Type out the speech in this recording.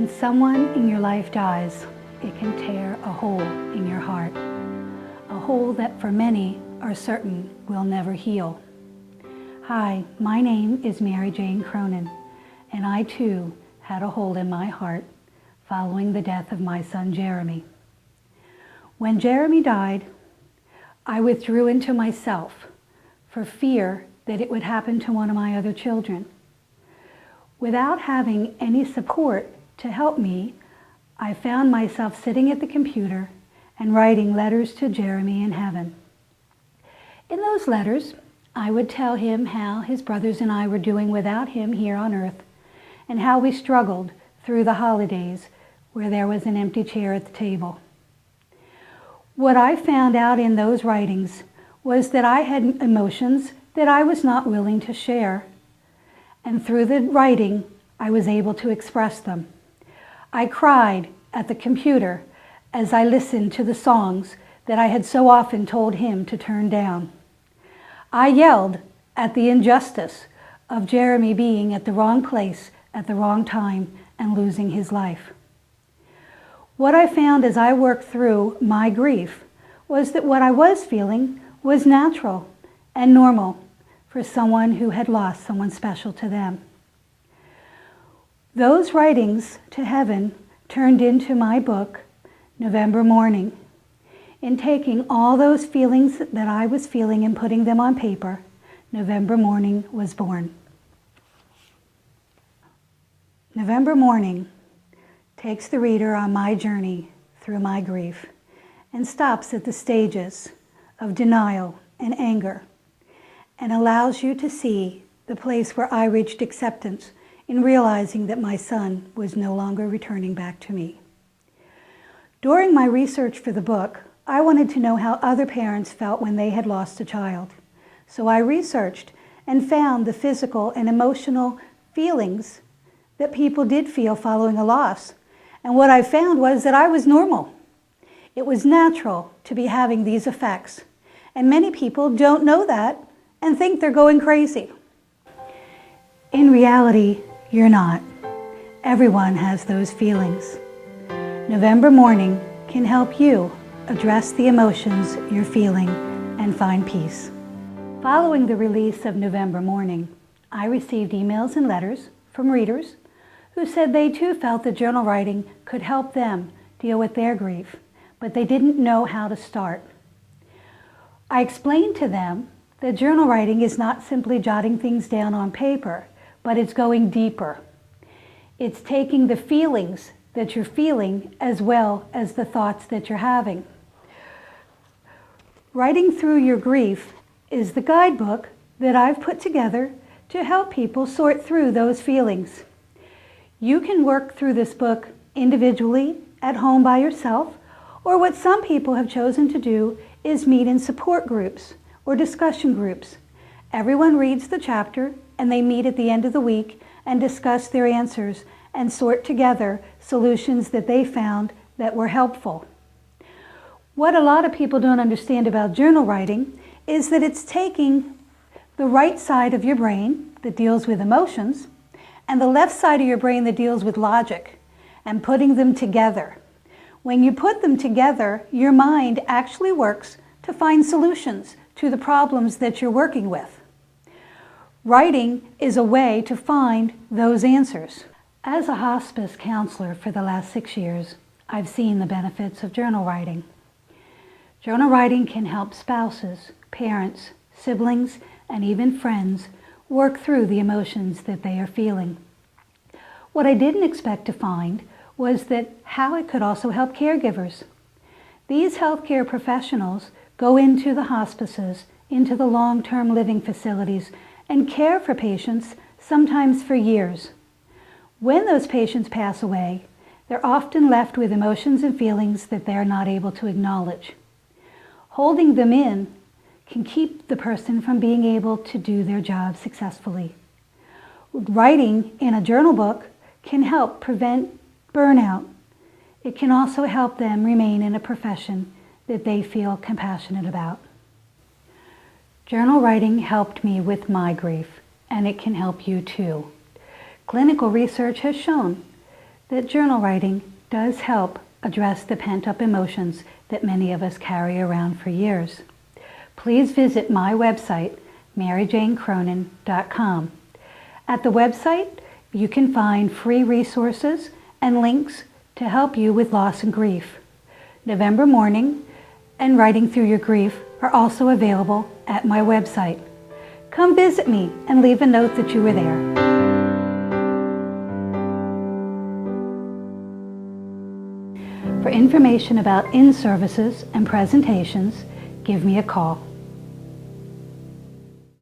When someone in your life dies, it can tear a hole in your heart, a hole that for many are certain will never heal. Hi, my name is Mary Jane Cronin, and I too had a hole in my heart following the death of my son Jeremy. When Jeremy died, I withdrew into myself for fear that it would happen to one of my other children. Without having any support to help me, I found myself sitting at the computer and writing letters to Jeremy in heaven. In those letters, I would tell him how his brothers and I were doing without him here on earth, and how we struggled through the holidays where there was an empty chair at the table. What I found out in those writings was that I had emotions that I was not willing to share, and through the writing, I was able to express them. I cried at the computer as I listened to the songs that I had so often told him to turn down. I yelled at the injustice of Jeremy being at the wrong place at the wrong time and losing his life. What I found as I worked through my grief was that what I was feeling was natural and normal for someone who had lost someone special to them. Those writings to heaven turned into my book, November Morning. In taking all those feelings that I was feeling and putting them on paper, November Morning was born. November Morning takes the reader on my journey through my grief and stops at the stages of denial and anger and allows you to see the place where I reached acceptance in realizing that my son was no longer returning back to me. During my research for the book, I wanted to know how other parents felt when they had lost a child. So I researched and found the physical and emotional feelings that people did feel following a loss. And what I found was that I was normal. It was natural to be having these effects. And many people don't know that and think they're going crazy. In reality, you're not. Everyone has those feelings. November Morning can help you address the emotions you're feeling and find peace. Following the release of November Morning, I received emails and letters from readers who said they too felt that journal writing could help them deal with their grief, but they didn't know how to start. I explained to them that journal writing is not simply jotting things down on paper, but it's going deeper. It's taking the feelings that you're feeling as well as the thoughts that you're having. Writing Through Your Grief is the guidebook that I've put together to help people sort through those feelings. You can work through this book individually at home by yourself, or what some people have chosen to do is meet in support groups or discussion groups. Everyone reads the chapter and they meet at the end of the week and discuss their answers and sort together solutions that they found that were helpful. What a lot of people don't understand about journal writing is that it's taking the right side of your brain that deals with emotions and the left side of your brain that deals with logic and putting them together. When you put them together, your mind actually works to find solutions to the problems that you're working with. Writing is a way to find those answers. As a hospice counselor for the last 6 years, I've seen the benefits of journal writing. Journal writing can help spouses, parents, siblings, and even friends work through the emotions that they are feeling. What I didn't expect to find was that how it could also help caregivers. These healthcare professionals go into the hospices, into the long-term living facilities, and care for patients, sometimes for years. When those patients pass away, they're often left with emotions and feelings that they're not able to acknowledge. Holding them in can keep the person from being able to do their job successfully. Writing in a journal book can help prevent burnout. It can also help them remain in a profession that they feel compassionate about. Journal writing helped me with my grief, and it can help you too. Clinical research has shown that journal writing does help address the pent-up emotions that many of us carry around for years. Please visit my website, maryjanecronin.com. At the website, you can find free resources and links to help you with loss and grief. November Mourning and Writing Through Your Grief are also available at my website. Come visit me and leave a note that you were there. For information about in-services and presentations, give me a call.